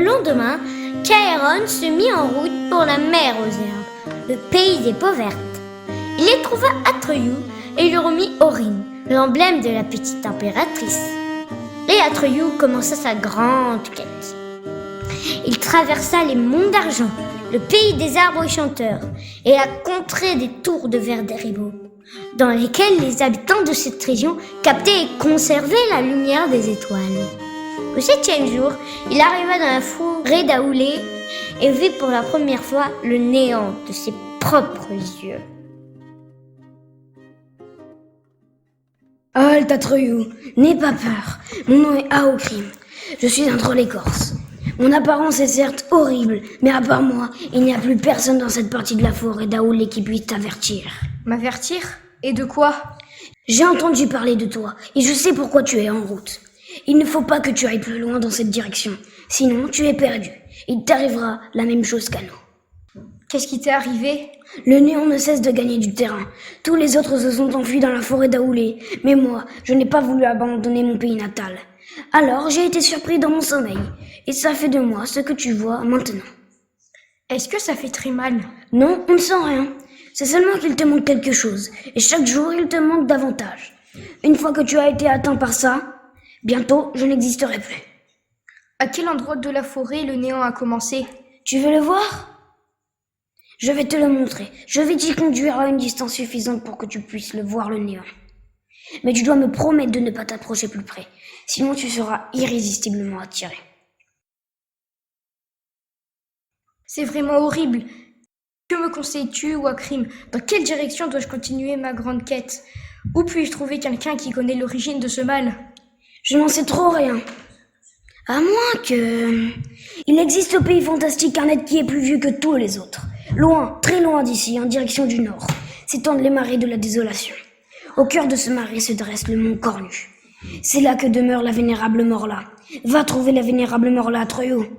lendemain, Chaeron se mit en route pour la mer aux herbes, le pays des peaux vertes. Il y trouva Atreyu et lui remit Aurine, l'emblème de la petite impératrice. Et Atreyu commença sa grande quête. Il traversa les monts d'argent, le pays des arbres chanteurs et la contrée des tours de verre des ribauds, dans lesquelles les habitants de cette région captaient et conservaient la lumière des étoiles. Au 7e jour, il arriva dans la forêt d'Aoulé et vit pour la première fois le néant de ses propres yeux. Halte Atreyu, n'aie pas peur, mon nom est Aokrim, je suis un troll écorce. Mon apparence est certes horrible, mais à part moi, il n'y a plus personne dans cette partie de la forêt d'Aoulé qui puisse t'avertir. M'avertir? Et de quoi? J'ai entendu parler de toi, et je sais pourquoi tu es en route. Il ne faut pas que tu ailles plus loin dans cette direction, sinon tu es perdu. Il t'arrivera la même chose qu'à nous. Qu'est-ce qui t'est arrivé? Le néant ne cesse de gagner du terrain. Tous les autres se sont enfuis dans la forêt d'Aoulé, mais moi, je n'ai pas voulu abandonner mon pays natal. Alors j'ai été surpris dans mon sommeil, et ça fait de moi ce que tu vois maintenant. Est-ce que ça fait très mal? Non, on ne sent rien. C'est seulement qu'il te manque quelque chose, et chaque jour il te manque davantage. Une fois que tu as été atteint par ça, bientôt je n'existerai plus. À quel endroit de la forêt le néant a commencé? Tu veux le voir? Je vais te le montrer. Je vais t'y conduire à une distance suffisante pour que tu puisses le voir, le néant. Mais tu dois me promettre de ne pas t'approcher plus près, sinon tu seras irrésistiblement attiré. C'est vraiment horrible. Que me conseilles-tu, Wakrim? Dans quelle direction dois-je continuer ma grande quête? Où puis-je trouver quelqu'un qui connaît l'origine de ce mal? Je n'en sais trop rien. À moins que... Il existe au pays fantastique un être qui est plus vieux que tous les autres. Loin, très loin d'ici, en direction du nord, s'étendent les marais de la désolation. Au cœur de ce marais se dresse le mont Cornu. C'est là que demeure la vénérable Morla. Va trouver la vénérable Morla, Atreyu.